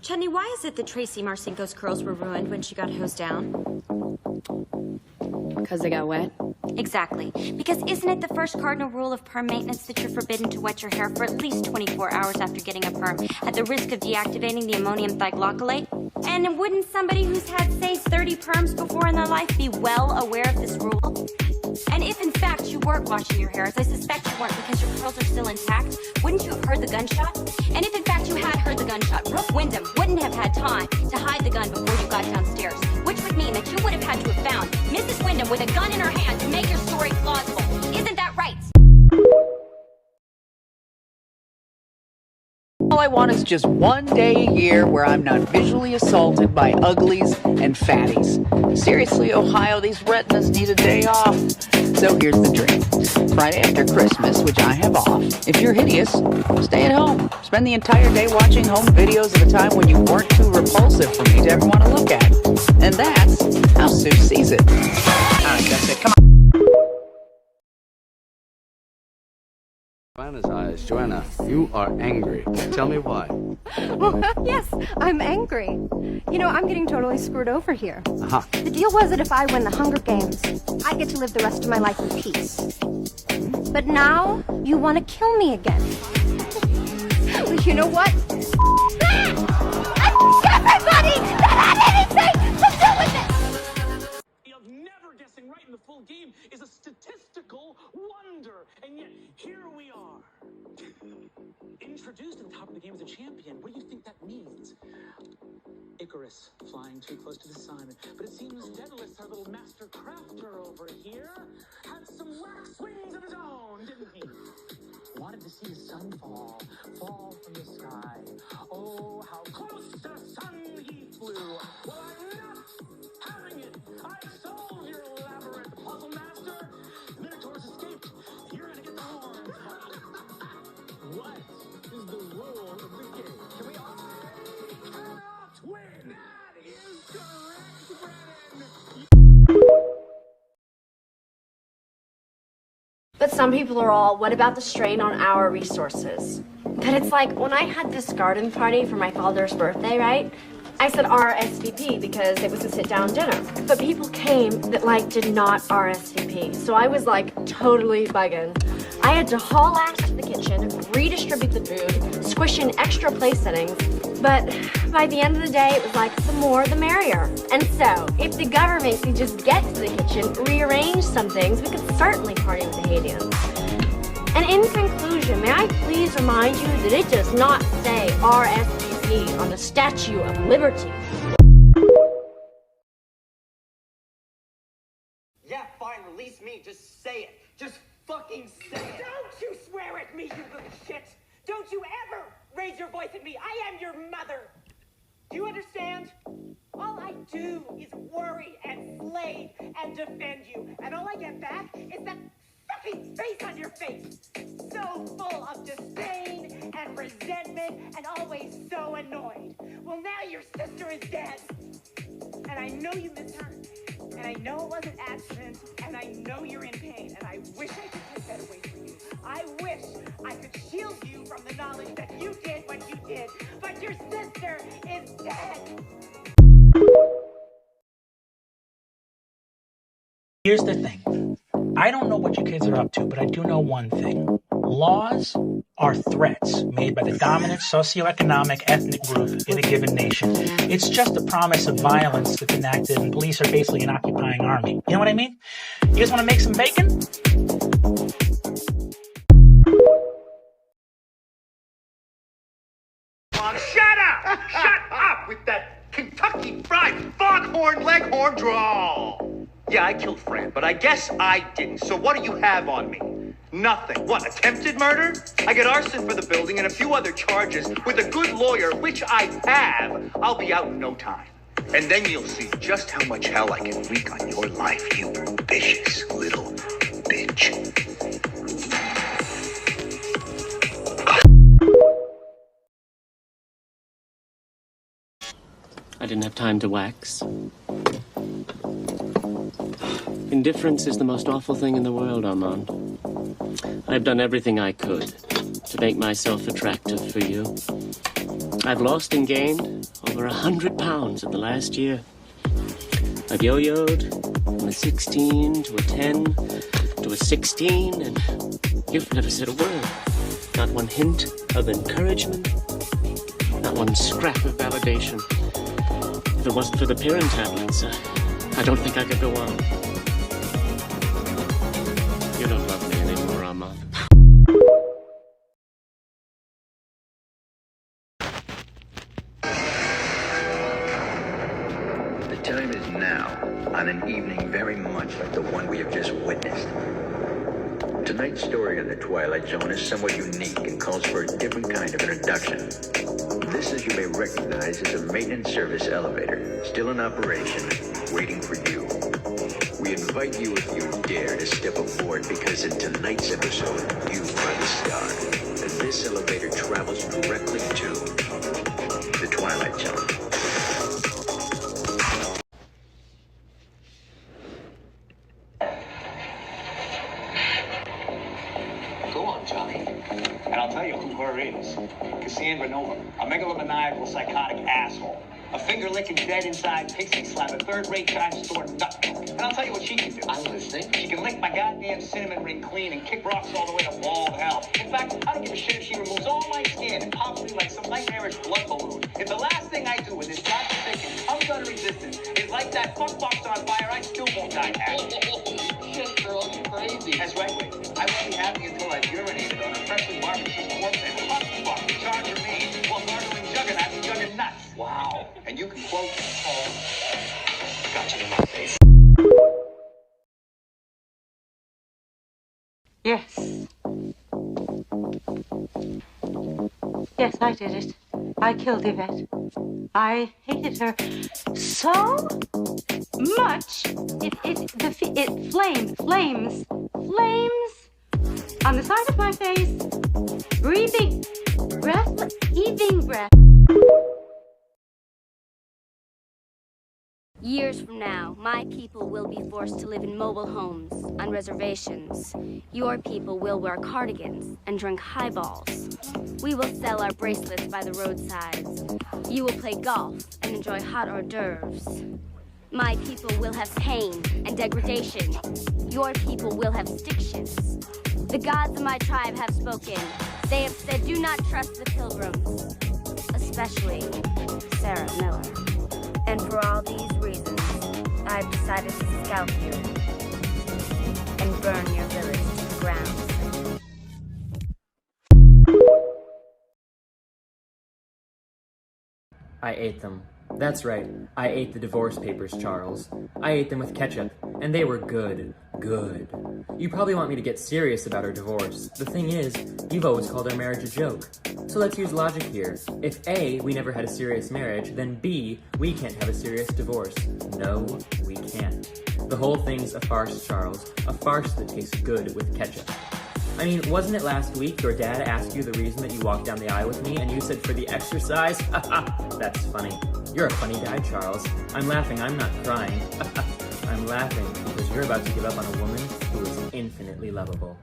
Chutney, why is it that Tracy Marcinko's curls were ruined when she got hosed down? Because they got wet? Exactly. Because isn't it the first cardinal rule of perm maintenance that you're forbidden to wet your hair for at least 24 hours after getting a perm at the risk of deactivating the ammonium thioglycolate? And wouldn't somebody who's had, say, 30 perms before in their life be well aware of this rule? And if, in fact, you weren't washing your hair, as I suspect you weren't because your curls are still intact, wouldn't you have heard the gunshot? And if, in fact, you had heard the gunshot, Brooke Wyndham wouldn't have had time to hide the gun before you got downstairs, which would mean that you would have had to have found Mrs. Wyndham with a gun in her hand to make your story plausible. Isn't that right? All I want is just one day a year where I'm not visually assaulted by uglies and fatties. Seriously, Ohio, these retinas need a day off. So here's the dream. Friday after Christmas, which I have off, if you're hideous, stay at home. Spend the entire day watching home videos of a time when you weren't too repulsive for me to ever want to look at. And that's how Sue sees it. All right, that's it. Come on. Joanna's eyes. Joanna, you are angry. Tell me why. Well, yes, I'm angry. You know, I'm getting totally screwed over here. Uh-huh. The deal was that if I win the Hunger Games, I get to live the rest of my life in peace. But now, you want to kill me again. Well, you know what? Everybody that had anything to do with it! Of never guessing right in the full game is a statistical wonder, and yet here we are. Introduced at the top of the game as a champion. What do you think that means? Icarus flying too close to the sun, but it seems Daedalus, our little master crafter over here, had some wax swings of his own, didn't he? Wanted to see the sun fall from the sky. Oh, how close to the sun he flew. Well, I'm not having it. I solved your elaborate puzzle, master. Minotaurs escaped. You're gonna get the horns. What is the rule of the game? Can we all cannot win? That is correct, Brennan. But some people are all, what about the strain on our resources? But it's like, when I had this garden party for my father's birthday, right? I said RSVP because it was a sit-down dinner. But people came that, like, did not RSVP. So I was, like, totally bugging. I had to haul ass to the kitchen, redistribute the food, squish in extra place settings. But by the end of the day, it was like, the more the merrier. And so, if the government could just get to the kitchen, rearrange some things, we could certainly party with the Haitians. And in conclusion, may I please remind you that it does not say RSVP on the Statue of Liberty. Yeah, fine, release me. Just say it. Just fucking say it. Don't you swear at me, you little shit! Don't you ever raise your voice at me! I am your mother! Do you understand? All I do is worry and slave and defend you, and all I get back is that fucking face on your face! So full of disdain and resentment and always so annoyed. Well, now your sister is dead. And I know you miss her. And I know it was an accident, and I know you're in pain, and I wish I could take that away from you. I wish I could shield you from the knowledge that you did what you did, but your sister is dead. Here's the thing. I don't know what you kids are up to, but I do know one thing. Laws are threats made by the dominant socioeconomic ethnic group in a given nation. It's just a promise of violence that's enacted, and police are basically an occupying army. You know what I mean? You guys want to make some bacon? Shut up! Shut up with that Kentucky Fried Foghorn Leghorn drawl! Yeah, I killed Fran, but I guess I didn't. So what do you have on me? Nothing. What, attempted murder? I get arson for the building and a few other charges. With a good lawyer, which I have, I'll be out in no time. And then you'll see just how much hell I can wreak on your life, you vicious little bitch. I didn't have time to wax. Indifference is the most awful thing in the world, Armand. I've done everything I could to make myself attractive for you. I've lost and gained over 100 pounds in the last year. I've yo-yoed from a 16 to a 10 to a 16, and you've never said a word. Not one hint of encouragement, not one scrap of validation. If it wasn't for the parent tablets, I don't think I could go on. You don't love me anymore, Amma. The time is now, on an evening very much like the one we have just witnessed. Tonight's story in the Twilight Zone is somewhat unique and calls for a different kind of introduction. This, as you may recognize, is a maintenance service elevator, still in operation, waiting for you. We invite you, if you dare, to step aboard, because in tonight's episode, you are the star. And this elevator travels directly to the Twilight Zone. Go on, Johnny. And I'll tell you who her is. Cassandra Nova, a megalomaniacal psychotic asshole. A finger-licking, dead-inside pixie slap, a third-rate time-store nut. And I'll tell you what she can do. I'm listening. She can lick my goddamn cinnamon ring clean and kick rocks all the way to wall of hell. In fact, I don't give a shit if she removes all my skin and pops me like some nightmarish blood balloon. If the last thing I do in this godforsaken, ungutter existence is like that fuck box on fire, I still won't die happy. Shit, girl, you crazy. That's right, wait. I won't be happy until I've urinated on a freshly barbecued corpse and husk fuck charge for me while murdering Juggernaut and Juggernaut nuts. Wow. And you can quote, got you in my face. Yes. Yes, I did it. I killed Yvette. I hated her so much. It flames on the side of my face, breathing, heaving breath. Years from now, my people will be forced to live in mobile homes, on reservations. Your people will wear cardigans and drink highballs. We will sell our bracelets by the roadsides. You will play golf and enjoy hot hors d'oeuvres. My people will have pain and degradation. Your people will have stick shifts. The gods of my tribe have spoken. They have said, do not trust the pilgrims, especially Sarah Miller. And for all these reasons, I've decided to scalp you and burn your village to the ground. I ate them. That's right, I ate the divorce papers, Charles. I ate them with ketchup, and they were good. Good. You probably want me to get serious about our divorce. The thing is, you've always called our marriage a joke. So let's use logic here. If A, we never had a serious marriage, then B, we can't have a serious divorce. No, we can't. The whole thing's a farce, Charles. A farce that tastes good with ketchup. I mean, wasn't it last week your dad asked you the reason that you walked down the aisle with me and you said for the exercise? That's funny. You're a funny guy, Charles. I'm laughing, I'm not crying. I'm laughing because you're about to give up on a woman who is infinitely lovable.